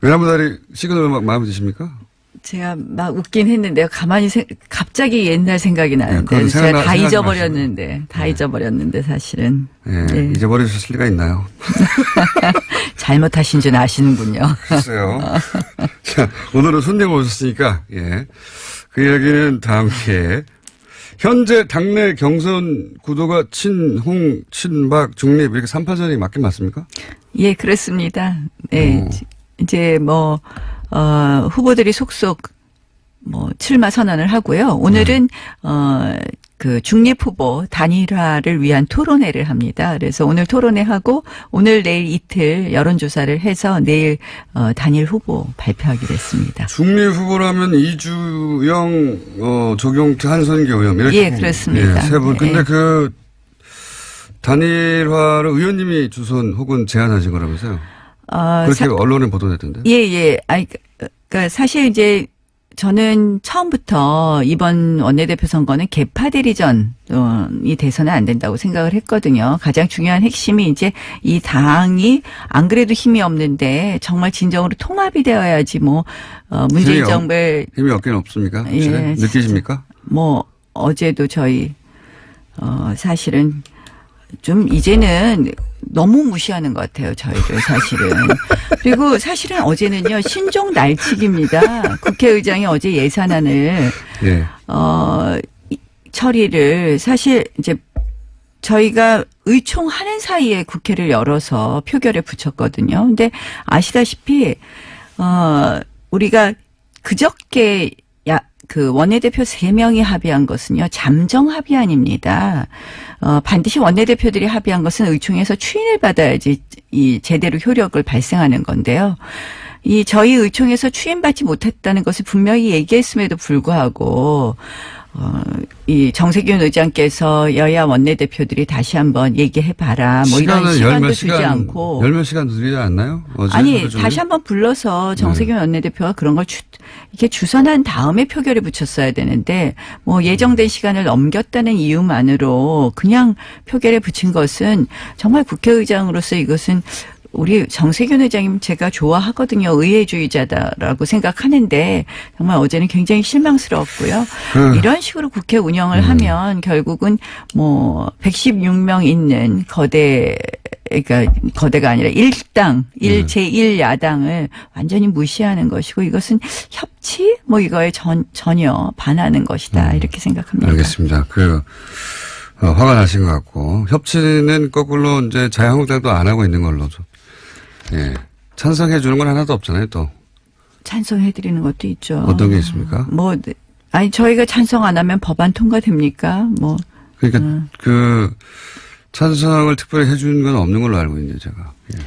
외나무 다리 시그널 마음에 드십니까? 제가 막 웃긴 했는데요. 가만히 갑자기 옛날 생각이 나는데 네, 제가 다 생각나지 잊어버렸는데 잊어버렸는데 사실은 예, 네. 잊어버리실 리가 있나요? 잘못하신 줄 아시는군요. 글쎄요. 자, 오늘은 손님 오셨으니까 예, 그 이야기는 다음 기회에. 현재 당내 경선 구도가 친홍, 친박, 중립 이렇게 3파전이 맞긴 맞습니까? 예, 그렇습니다. 네, 이제 뭐 후보들이 속속 뭐 출마 선언을 하고요. 오늘은 그 중립 후보 단일화를 위한 토론회를 합니다. 그래서 오늘 토론회하고 오늘 내일 이틀 여론조사를 해서 내일 단일 후보 발표하기로 했습니다. 중립 후보라면 이주영, 조경태, 한선기 의원 이렇게. 예, 그렇습니다. 예, 세 분. 근데 예. 그 단일화를 의원님이 주선 혹은 제안하신 거라면서요? 그렇게 언론에 보도됐던데. 예. 그러니까 사실 이제 저는 처음부터 이번 원내대표 선거는 개파 대리전이 돼서는 안 된다고 생각을 했거든요. 가장 중요한 핵심이 이제 이 당이 안 그래도 힘이 없는데 정말 진정으로 통합이 되어야지 뭐 문재인 정부의 힘이 없긴 없습니까? 예, 느끼십니까? 뭐 어제도 저희 사실은 좀 이제는 너무 무시하는 것 같아요, 저희를 사실은. 그리고 사실은 어제는요, 신종 날치기입니다. 국회의장이 어제 예산안을, 예. 처리를 사실 이제 저희가 의총하는 사이에 국회를 열어서 표결에 붙였거든요. 근데 아시다시피, 우리가 그저께 그 원내대표 3명이 합의한 것은요, 잠정 합의안입니다. 반드시 원내대표들이 합의한 것은 의총에서 추인을 받아야지 이 제대로 효력을 발생하는 건데요. 이 저희 의총에서 추인받지 못했다는 것을 분명히 얘기했음에도 불구하고 이 정세균 의장께서 여야 원내대표들이 다시 한번 얘기해봐라. 뭐 이런 시간도 주지 않고. 열몇 시간 드리지 않나요? 아니, 다시 한번 불러서 정세균 원내대표가 그런 걸 이렇게 주선한 다음에 표결에 붙였어야 되는데 뭐 예정된 시간을 넘겼다는 이유만으로 그냥 표결에 붙인 것은 정말 국회의장으로서 이것은 우리 정세균 의장님 제가 좋아하거든요. 의회주의자다라고 생각하는데 정말 어제는 굉장히 실망스러웠고요. 이런 식으로 국회 운영을 하면 결국은 뭐 116명 있는 그러니까 거대가 아니라 제1야당을 완전히 무시하는 것이고 이것은 협치? 뭐 이거에 전혀 반하는 것이다. 이렇게 생각합니다. 알겠습니다. 화가 나신 것 같고 협치는 거꾸로 이제 자유한국당도 안 하고 있는 걸로 좀. 예. 찬성해 주는 건 하나도 없잖아요, 또. 찬성해 드리는 것도 있죠. 어떤 게 있습니까? 저희가 찬성 안 하면 법안 통과됩니까? 그러니까 찬성을 특별히 해 주는 건 없는 걸로 알고 있는데 제가. 예.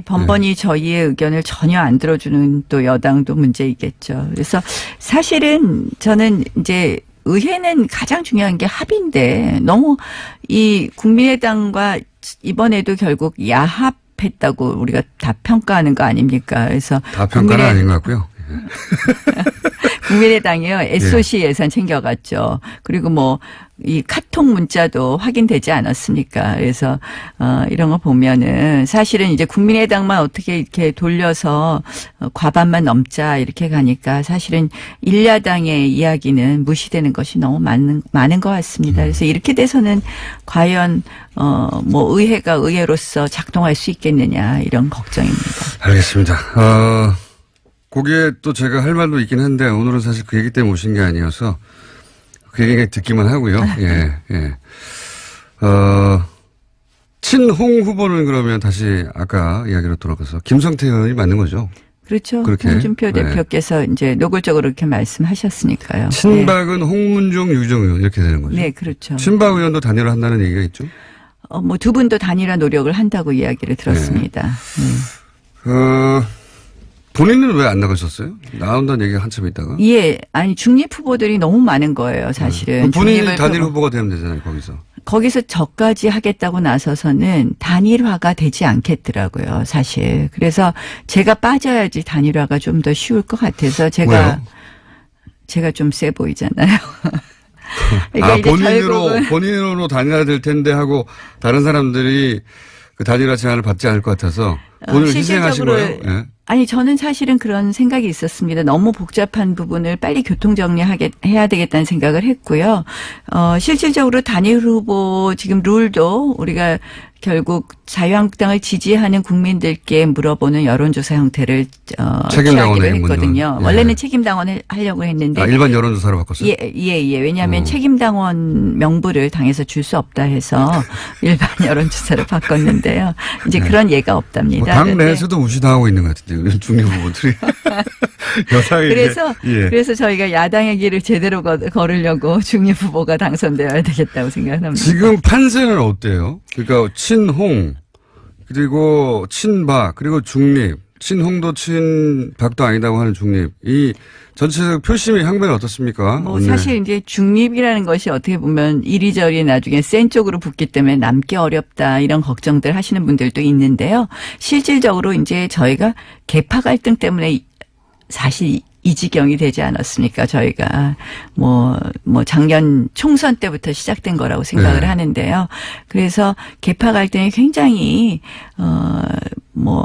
번번이 저희의 의견을 전혀 안 들어주는 또 여당도 문제이겠죠. 그래서 사실은 저는 이제 의회는 가장 중요한 게 합의인데 너무 이 국민의당과 이번에도 결국 야합했다고 우리가 다 평가하는 거 아닙니까? 그래서 다 평가는 아닌 것 같고요. 국민의당이요. SOC 예산 챙겨갔죠. 그리고 이 카톡 문자도 확인되지 않았습니까? 그래서 이런 거 보면은 사실은 이제 국민의당만 어떻게 이렇게 돌려서 과반만 넘자 이렇게 가니까 사실은 일야당의 이야기는 무시되는 것이 너무 많은 것 같습니다. 그래서 이렇게 돼서는 과연 의회가 의회로서 작동할 수 있겠느냐 이런 걱정입니다. 알겠습니다. 거기에 또 제가 할 말도 있긴 한데 오늘은 사실 그 얘기 때문에 오신 게 아니어서 그 얘기 듣기만 하고요. 예. 친홍 후보는 그러면 다시 아까 이야기로 돌아가서 김성태 의원이 맞는 거죠? 그렇죠. 그렇게. 홍준표 대표께서 이제 노골적으로 이렇게 말씀하셨으니까요. 친박은 홍문종, 유정 의원 이렇게 되는 거죠? 네, 그렇죠. 친박 의원도 단일화한다는 얘기가 있죠? 두 분도 단일화 노력을 한다고 이야기를 들었습니다. 본인은 왜 안 나가셨어요? 나온다는 얘기가 한참 있다가. 예. 중립 후보들이 너무 많은 거예요, 사실은. 본인이 단일 후보가 되면 되잖아요, 거기서 저까지 하겠다고 나서서는 단일화가 되지 않겠더라고요, 사실. 그래서 제가 빠져야지 단일화가 좀 더 쉬울 것 같아서 제가 좀 세 보이잖아요. 그러니까 본인으로 단일화 될 텐데 하고 다른 사람들이 그 단일화 제안을 받지 않을 것 같아서 본인을 희생하신 거예요? 예. 저는 사실은 그런 생각이 있었습니다. 너무 복잡한 부분을 빨리 교통정리해야 되겠다는 생각을 했고요. 실질적으로 단일 후보 지금 룰도 우리가 결국 자유한국당을 지지하는 국민들께 물어보는 여론조사 형태를 취하기로 했거든요. 예. 원래는 책임당원을 하려고 했는데. 일반 여론조사로 바꿨어요? 예. 왜냐하면 책임당원 명부를 당에서 줄 수 없다 해서 일반 여론조사로 바꿨는데요. 이제 그런 예가 없답니다. 당 내에서도 무시당하고 있는 것 같은데, 중립 후보들이. 여당에게. 그래서 저희가 야당의 길을 제대로 걸으려고 중립 후보가 당선되어야 되겠다고 생각합니다. 지금 판세는 어때요? 그러니까 친홍, 그리고 친박, 그리고 중립, 친홍도 친박도 아니다고 하는 중립. 이 전체적 표심의 향배는 어떻습니까? 뭐 오늘. 사실 이제 중립이라는 것이 어떻게 보면 이리저리 나중에 센 쪽으로 붙기 때문에 남기 어렵다 이런 걱정들 하시는 분들도 있는데요. 실질적으로 이제 저희가 계파 갈등 때문에 사실 이 지경이 되지 않았습니까? 저희가 뭐 작년 총선 때부터 시작된 거라고 생각을 네. 하는데요. 그래서 계파 갈등이 굉장히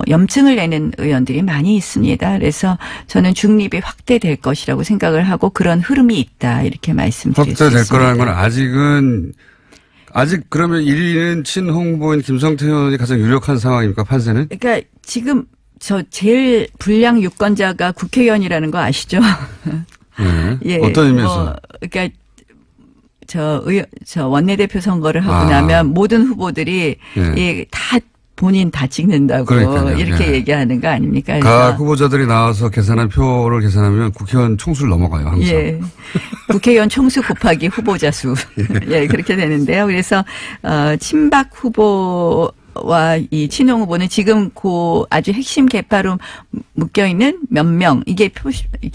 염증을 내는 의원들이 많이 있습니다. 그래서 저는 중립이 확대될 것이라고 생각을 하고 그런 흐름이 있다 이렇게 말씀드릴 수 있습니다. 확대될 거라는 건 아직 그러면 1위는 친홍 후보인 김성태 의원이 가장 유력한 상황입니까? 판세는? 그러니까 지금 저 제일 불량 유권자가 국회의원이라는 거 아시죠? 네. 예. 어떤 의미에서? 그러니까 저 원내대표 선거를 하고 나면 모든 후보들이 예. 다 본인 다 찍는다고 그러니까요. 이렇게 예. 얘기하는 거 아닙니까? 각 후보자들이 나와서 계산한 표를 계산하면 국회의원 총수를 넘어가요, 항상. 예. 국회의원 총수 곱하기 후보자 수. 예, 그렇게 되는데요. 그래서, 친박 후보와 이 친홍 후보는 지금 아주 핵심 계파로 묶여있는 몇 명, 이게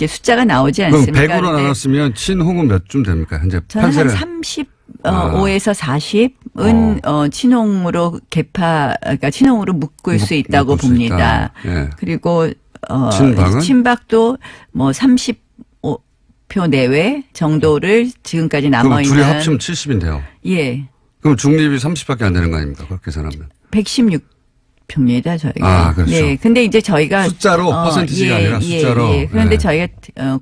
숫자가 나오지 않습니까? 그럼 100으로 나눴으면 친홍은 몇 쯤 됩니까? 현재 저는 판세를. 한 35에서 40은 친홍으로 그러니까 친홍으로 묶을 수 있다고 묶을 수 봅니다. 있다. 예. 그리고 친박은? 친박도 30표 내외 정도를 지금까지 그럼 남아 둘이 있는 합치면 70인데요. 예. 그럼 중립이 30밖에 안 되는 거 아닙니까? 그렇게 계산하면. 116표입니다, 저희가. 아, 그렇죠. 네. 근데 이제 저희가 숫자로 퍼센티지가 아니라 숫자로. 그런데 네. 저희가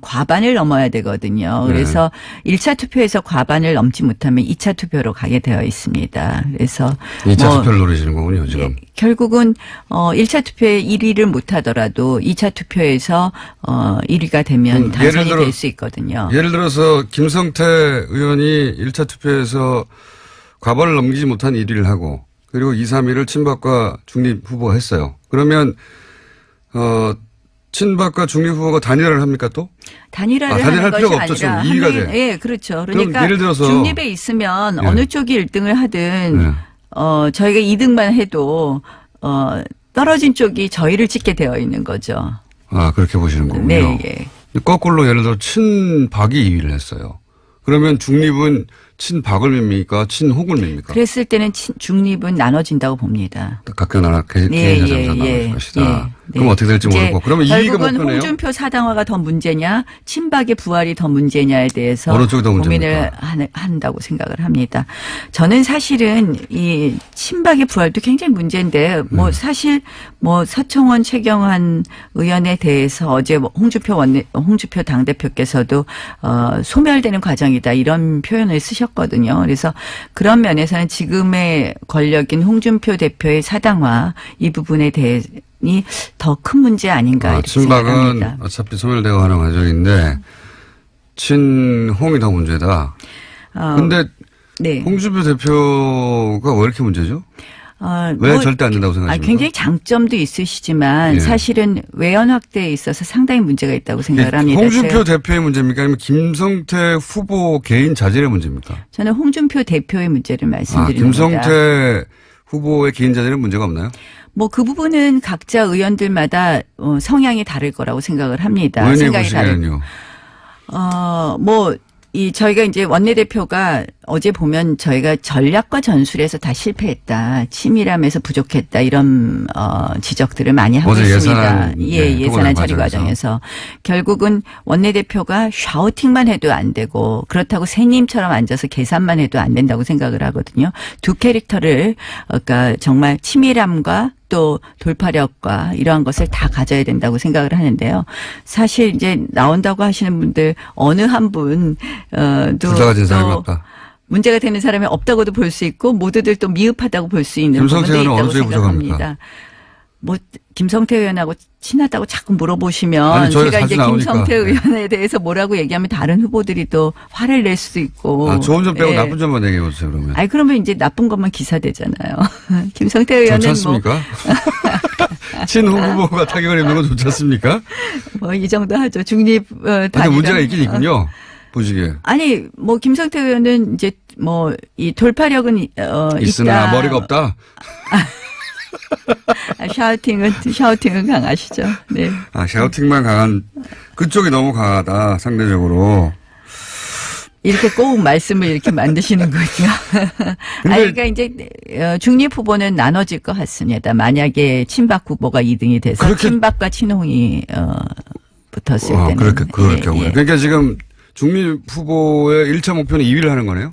과반을 넘어야 되거든요. 그래서 1차 투표에서 과반을 넘지 못하면 2차 투표로 가게 되어 있습니다. 그래서 2차 투표를 노리시는 거군요, 지금. 예, 결국은 1차 투표에 1위를 못 하더라도 2차 투표에서 1위가 되면 당선이 될 수 있거든요. 예를 들어서 김성태 의원이 1차 투표에서 과반을 넘기지 못한 1위를 하고 그리고 2, 3위를 친박과 중립 후보가 했어요. 그러면 친박과 중립 후보가 단일화를 합니까 또? 단일화를 단일화할 하는 것이 필요가 없죠, 아니라 지금. 2위가 돼. 예, 그렇죠. 그러니까 예를 들어서 중립에 있으면 예. 어느 쪽이 1등을 하든 네. 저희가 2등만 해도 떨어진 쪽이 저희를 찍게 되어 있는 거죠. 아, 그렇게 보시는 거군요. 네, 예. 거꾸로 예를 들어 친박이 2위를 했어요. 그러면 중립은 친박을 밉니까? 친홍을 밉니까? 그랬을 때는 중립은 나눠진다고 봅니다. 각각 나라 개인 사정상 나눠질 것이다. 그럼 어떻게 될지 모르고. 그러면 2위가 결국은 목표네요. 홍준표 사당화가 더 문제냐, 친박의 부활이 더 문제냐에 대해서 어느 쪽이 더 고민을 한다고 생각을 합니다. 저는 사실은 이 친박의 부활도 굉장히 문제인데, 사실 서청원, 최경환 의원에 대해서 어제 홍준표 당대표께서도 소멸되는 과정이다 이런 표현을 쓰셨거든요. 그래서 그런 면에서는 지금의 권력인 홍준표 대표의 사당화 이 부분에 대해 더 큰 문제 아닌가 이렇게 친박은 생각합니다. 어차피 소멸되고 하는 과정인데 친홍이 더 문제다. 그런데 네. 홍준표 대표가 왜 이렇게 문제죠? 왜 절대 안 된다고 생각하십니까? 굉장히 장점도 있으시지만 예. 사실은 외연 확대에 있어서 상당히 문제가 있다고 생각을 합니다. 홍준표 대표의 문제입니까? 아니면 김성태 후보 개인 자질의 문제입니까? 저는 홍준표 대표의 문제를 말씀드리는 겁니다. 김성태 후보의 개인 자질은 문제가 없나요? 그 부분은 각자 의원들마다 성향이 다를 거라고 생각을 합니다. 의원님 생각이 보시기에는요? 저희가 이제 원내대표가 어제 보면 저희가 전략과 전술에서 다 실패했다. 치밀함에서 부족했다. 이런 지적들을 많이 하고 어제 있습니다. 예산안, 예산안 처리 과정에서. 결국은 원내대표가 샤우팅만 해도 안 되고 그렇다고 새님처럼 앉아서 계산만 해도 안 된다고 생각을 하거든요. 두 캐릭터를 그러니까 정말 치밀함과 또 돌파력과 이러한 것을 다 가져야 된다고 생각을 하는데요. 사실 이제 나온다고 하시는 분들 어느 한 분도 둘 다 가진 사람이 없다. 문제가 되는 사람이 없다고도 볼 수 있고 모두들 또 미흡하다고 볼 수 있는 부분도 김성태는 있다고 어느 쪽이 생각합니다. 부족합니까? 뭐 김성태 의원하고 친하다고 자꾸 물어보시면 아니, 저희가 제가 자주 이제 나오니까. 김성태 의원에 대해서 뭐라고 얘기하면 다른 후보들이 또 화를 낼 수도 있고. 아, 좋은 점 빼고 예. 나쁜 점만 얘기해 보세요, 그러면. 아니 그러면 이제 나쁜 것만 기사되잖아요. 김성태 의원은 좋지 않습니까? 친후보가 타격을 입는 건 좋지 않습니까? 뭐 이 정도 하죠. 중립 근데 문제가 있긴 있군요. 보시기에. 아니 뭐 김성태 의원은 이제 뭐 이 돌파력은 있으나 있다. 머리가 없다. 샤우팅은 강하시죠. 네. 아, 샤우팅만 강한, 그쪽이 너무 강하다, 상대적으로. 이렇게 꼭 말씀을 이렇게 만드시는군요. 그러니까 이제 중립 후보는 나눠질 것 같습니다. 만약에 친박 후보가 2등이 돼서 그렇게- 친박과 친홍이 붙었을 때는. 그럴 예, 경우에. 예. 그러니까 지금 중립 후보의 1차 목표는 2위를 하는 거네요?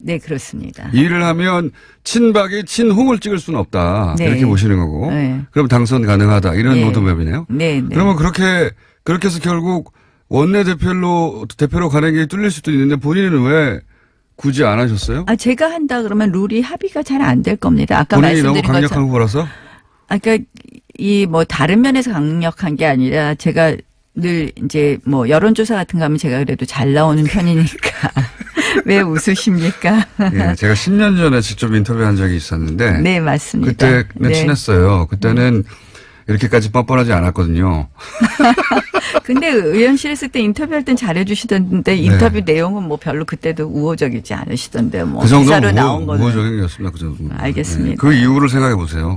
네, 그렇습니다. 2위를 하면 친박이 친홍을 찍을 수는 없다. 네. 이렇게 보시는 거고. 네. 그럼 당선 가능하다. 이런 네. 로드맵이네요. 네, 네. 그러면 그렇게 해서 결국 원내대표로 가는 게 뚫릴 수도 있는데 본인은 왜 굳이 안 하셨어요? 제가 한다 그러면 룰이 합의가 잘 안 될 겁니다. 아까 본인이 너무 말씀드린 강력한 것처럼. 후보라서? 그러니까 이 뭐 다른 면에서 강력한 게 아니라 제가 늘 이제 뭐 여론조사 같은 거 하면 제가 그래도 잘 나오는 편이니까. 왜 웃으십니까? 예, 제가 10년 전에 직접 인터뷰한 적이 있었는데. 네, 맞습니다. 그때는 네. 친했어요. 그때는 이렇게까지 뻔뻔하지 않았거든요. 근데 의원실 했을 때 인터뷰할 땐 잘해주시던데 인터뷰 내용은 뭐 별로 그때도 우호적이지 않으시던데 뭐 그 정도는 기사로 나온 거는. 우호적인 게였습니다. 그 정도. 알겠습니다. 그 이유를 생각해 보세요.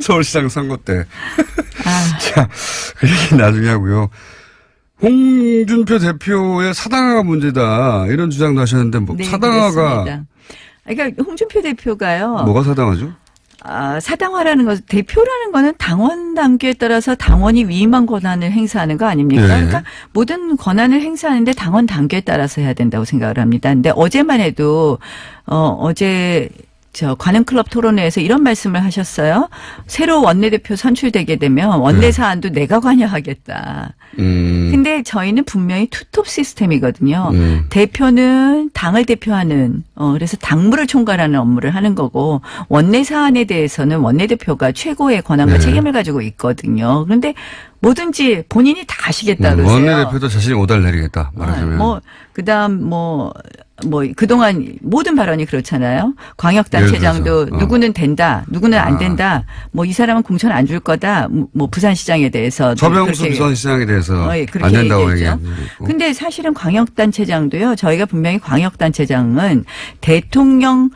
서울시장 선거 때. 자, 그 얘기 나중에 하고요. 홍준표 대표의 사당화가 문제다. 이런 주장도 하셨는데 뭐 네, 사당화가 그렇습니다. 그러니까 홍준표 대표가요. 뭐가 사당화죠? 사당화라는 것, 대표라는 거는 당원 당규에 따라서 당원이 위임한 권한을 행사하는 거 아닙니까? 네. 그러니까 모든 권한을 행사하는데 당원 당규에 따라서 해야 된다고 생각을 합니다. 근데 어제만 해도 어제 관음클럽 토론회에서 이런 말씀을 하셨어요. 새로 원내대표 선출되게 되면 원내 사안도 내가 관여하겠다. 근데 저희는 분명히 투톱 시스템이거든요. 대표는 당을 대표하는 그래서 당무를 총괄하는 업무를 하는 거고 원내 사안에 대해서는 원내대표가 최고의 권한과 책임을 가지고 있거든요. 그런데 뭐든지 본인이 다 하시겠다 그러세요. 원내대표도 자신이 오달 내리겠다. 말하자면. 그다음 그동안 모든 발언이 그렇잖아요. 광역단체장도 예를 들어서. 누구는 된다, 누구는 안 된다. 뭐 이 사람은 공천 안 줄 거다. 뭐 부산시장에 대해서 서병수 그렇게 부산시장에 대해서 그렇게 안 된다고 얘기했죠. 얘기했고. 근데 사실은 광역단체장도요. 저희가 분명히 광역단체장은 대통령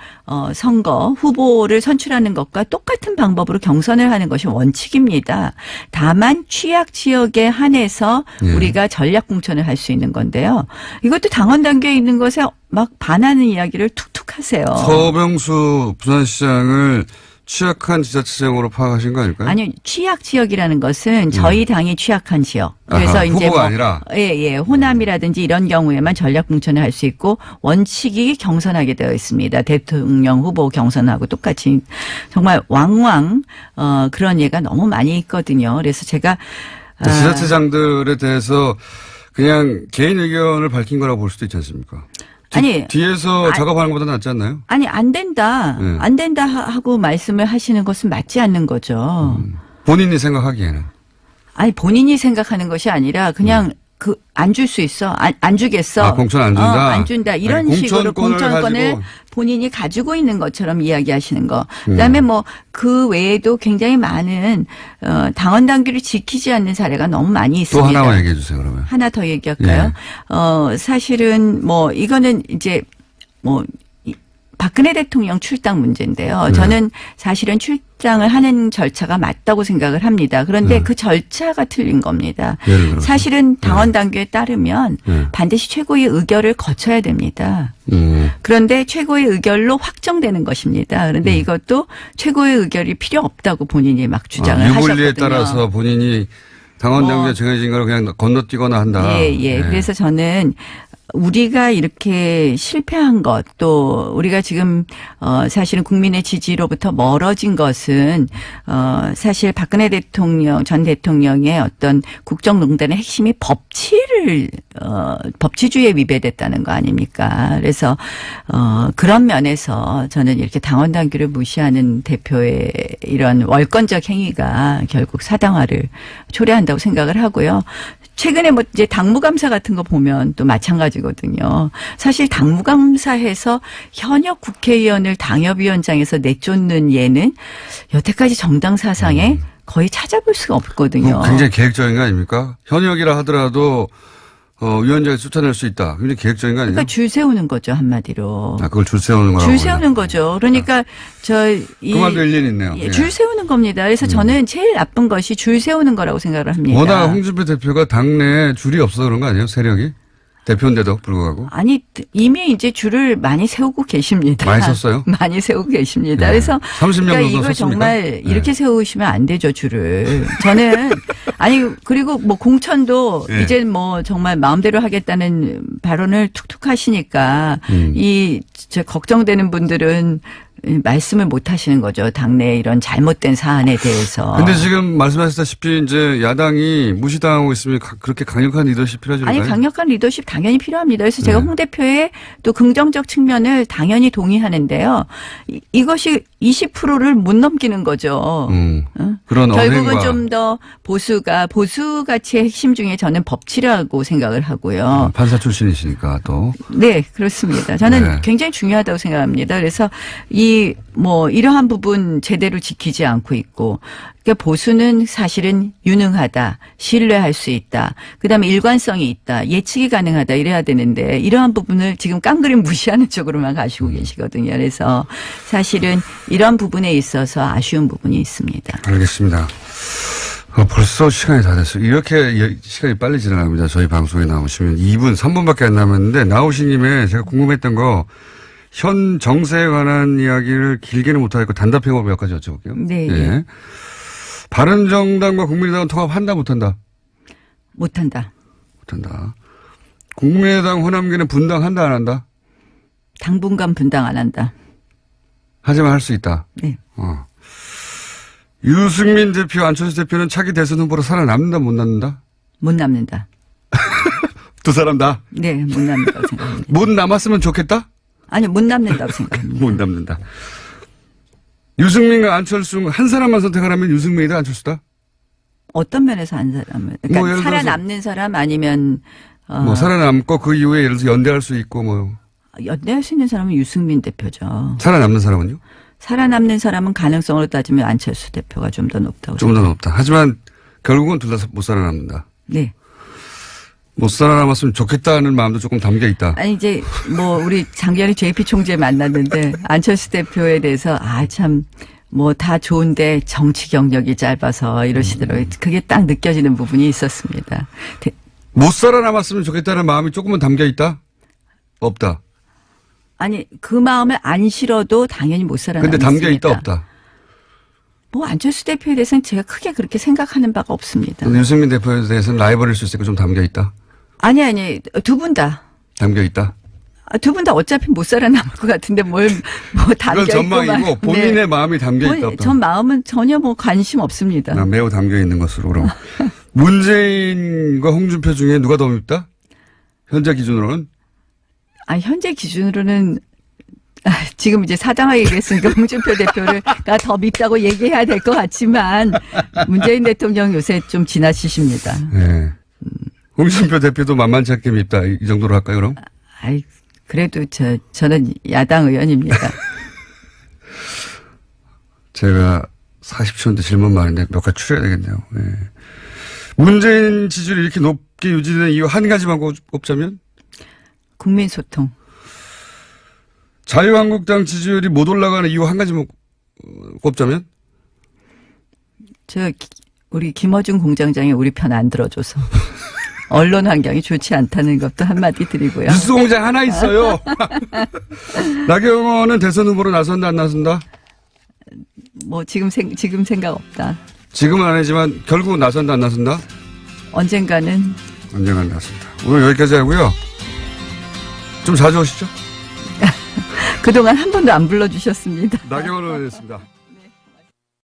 선거 후보를 선출하는 것과 똑같은 방법으로 경선을 하는 것이 원칙입니다. 다만 취약 지역에 한해서 우리가 전략 공천을 할 수 있는 건데요. 이것도 당원 당규에 있는 것에 막 반하는 이야기를 툭툭 하세요. 서병수 부산시장을 취약한 지자체장으로 파악하신 거 아닐까요? 아니요, 취약 지역이라는 것은 저희 당이 취약한 지역. 그래서 아하, 이제 후보가 아니라? 호남이라든지 이런 경우에만 전략 공천을 할 수 있고 원칙이 경선하게 되어 있습니다. 대통령 후보 경선하고 똑같이 정말 왕왕 그런 예가 너무 많이 있거든요. 그래서 제가 지자체장들에 대해서 그냥 개인 의견을 밝힌 거라고 볼 수도 있지 않습니까? 뒤에서 작업하는 것보다 낫지 않나요? 아니 안 된다. 네. 안 된다 하고 말씀을 하시는 것은 맞지 않는 거죠. 본인이 생각하기에는. 아니 본인이 생각하는 것이 아니라 그냥 안 줄 수 있어. 안 주겠어. 공천 안 준다? 안 준다. 이런 아니, 식으로 공천권을 가지고. 본인이 가지고 있는 것처럼 이야기하시는 거. 그다음에 그 외에도 굉장히 많은 당원 당규를 지키지 않는 사례가 너무 많이 또 있습니다. 하나만 얘기해 주세요, 그러면. 하나 더 얘기할까요? 사실은 이거는 이제 박근혜 대통령 출당 문제인데요. 저는 사실은 출당을 하는 절차가 맞다고 생각을 합니다. 그런데 그 절차가 틀린 겁니다. 예를 들어서. 사실은 당원 당규에 따르면 반드시 최고의 의결을 거쳐야 됩니다. 그런데 최고의 의결로 확정되는 것입니다. 그런데 이것도 최고의 의결이 필요 없다고 본인이 막 주장을 하셨거든요. 유불리에 따라서 본인이 당원 당규에 정해진 걸 그냥 건너뛰거나 한다. 예. 그래서 저는 우리가 이렇게 실패한 것, 또 우리가 지금 사실은 국민의 지지로부터 멀어진 것은 사실 박근혜 대통령 전 대통령의 어떤 국정농단의 핵심이 법치주의에 위배됐다는 거 아닙니까? 그래서 그런 면에서 저는 이렇게 당원 당규를 무시하는 대표의 이런 월권적 행위가 결국 사당화를 초래한다고 생각을 하고요. 최근에 뭐 이제 당무감사 같은 거 보면 또 마찬가지거든요. 사실 당무감사에서 현역 국회의원을 당협위원장에서 내쫓는 예는 여태까지 정당 사상에 거의 찾아볼 수가 없거든요. 굉장히 계획적인 거 아닙니까? 현역이라 하더라도 위원장이 쫓아낼 수 있다. 굉장히 계획적인 거 아니에요? 그러니까 줄 세우는 거죠, 한마디로. 아, 그걸 줄 세우는 거라고. 줄 세우는 거죠. 그러니까 그 말도 일리는 있네요. 예, 줄 세우는 겁니다. 그래서 저는 제일 나쁜 것이 줄 세우는 거라고 생각을 합니다. 워낙 홍준표 대표가 당내에 줄이 없어서 그런 거 아니에요? 세력이? 대표인데도 불구하고. 아니 이미 이제 줄을 많이 세우고 계십니다. 많이 섰어요? 많이 세우고 계십니다. 네. 그래서 30년 그러니까 정도 이걸 섰습니까? 정말 이렇게 네. 세우시면 안 되죠, 줄을. 저는 아니 그리고 뭐 공천도 네. 이제 뭐 정말 마음대로 하겠다는 발언을 툭툭 하시니까 저 걱정되는 분들은 말씀을 못 하시는 거죠. 당내 이런 잘못된 사안에 대해서. 근데 지금 말씀하셨다시피 이제 야당이 무시당하고 있으면 그렇게 강력한 리더십 필요하지 아니 않나요? 강력한 리더십 당연히 필요합니다. 그래서 제가 네. 홍 대표의 또 긍정적 측면을 당연히 동의하는데요. 이것이 20%를 못 넘기는 거죠. 그런 결국은 언행과 좀 더 보수 가치의 핵심 중에 저는 법치라고 생각을 하고요. 판사 출신이시니까 또. 네, 그렇습니다. 저는 네. 굉장히 중요하다고 생각합니다. 그래서 이러한 부분 제대로 지키지 않고 있고, 그러니까 보수는 사실은 유능하다, 신뢰할 수 있다, 그다음에 일관성이 있다, 예측이 가능하다 이래야 되는데 이러한 부분을 지금 깡그림 무시하는 쪽으로만 가시고 계시거든요. 그래서 사실은 이런 부분에 있어서 아쉬운 부분이 있습니다. 알겠습니다. 벌써 시간이 다 됐어요. 이렇게 시간이 빨리 지나갑니다. 저희 방송에 나오시면 2분, 3분밖에 안 남았는데 나오신 김에 제가 궁금했던 거 현 정세에 관한 이야기를 길게는 못하겠고 단답형으로 몇 가지 여쭤볼게요. 네. 예. 바른정당과 국민의당은 통합한다 못한다? 못한다. 못한다. 국민의당 호남계는 분당한다 안 한다? 당분간 분당 안 한다. 하지만 할 수 있다. 네. 유승민 대표, 안철수 대표는 차기 대선 후보로 살아남는다 못 남는다? 못 남는다. 두 사람 다? 네, 못 남는다고 생각합니다. 못 남았으면 좋겠다? 아니, 못 남는다고 생각합니다. 못 남는다. 유승민과 안철수 한 사람만 선택하라면 유승민이다 안철수다? 어떤 면에서 한 사람을 그러니까 뭐 예를 들어서 살아남는 사람 아니면 뭐 살아남고 그 이후에 예를 들어서 연대할 수 있고 뭐 연대할 수 있는 사람은 유승민 대표죠. 살아남는 사람은요? 살아남는 사람은 가능성으로 따지면 안철수 대표가 좀 더 높다고. 좀 더 높다. 하지만 결국은 둘 다 못 살아남는다. 네. 못 살아남았으면 좋겠다는 마음도 조금 담겨 있다. 아니 이제 뭐 우리 작년에 JP 총재 만났는데 안철수 대표에 대해서 참 뭐 다 좋은데 정치 경력이 짧아서 이러시더라고요. 그게 딱 느껴지는 부분이 있었습니다. 못 살아남았으면 좋겠다는 마음이 조금은 담겨 있다? 없다. 아니 그 마음을 안 실어도 당연히 못 살아남습니다. 근데 담겨 있다 없다. 뭐 안철수 대표에 대해서는 제가 크게 그렇게 생각하는 바가 없습니다. 유승민 대표에 대해서는 라이벌일 수 있으니까 좀 담겨 있다. 아니 두 분 다. 담겨 있다. 두 분 다 어차피 못 살아남을 것 같은데 뭐 담겨 그건 있고 전망이고 본인의 마음이 담겨 있다 없다. 전 마음은 전혀 뭐 관심 없습니다. 매우 담겨 있는 것으로 그럼. 문재인과 홍준표 중에 누가 더 밉다? 현재 기준으로는? 현재 기준으로는 지금 이제 사당화 얘기했으니까 홍준표 대표가 더 밉다고 얘기해야 될 것 같지만 문재인 대통령 요새 좀 지나치십니다. 네. 홍준표 대표도 만만치 않게 밉다. 이 정도로 할까요, 그럼? 그래도 저는 야당 의원입니다. 제가 40초인데 질문 많은데 몇 가지 추려야 되겠네요. 네. 문재인 지지율이 이렇게 높게 유지되는 이유 한 가지만 꼽자면? 국민 소통. 자유한국당 지지율이 못 올라가는 이유 한 가지만 꼽자면? 우리 김어준 공장장이 우리 편 안 들어줘서. 언론 환경이 좋지 않다는 것도 한마디 드리고요. 뉴스 공장 하나 있어요. 나경원은 대선 후보로 나선다 안 나선다? 뭐 지금 생각 없다. 지금은 안 하지만 결국은 나선다 안 나선다? 언젠가는 나선다. 오늘 여기까지 하고요. 좀 자주 오시죠. 그동안 한 번도 안 불러주셨습니다. 나경원 의원이었습니다.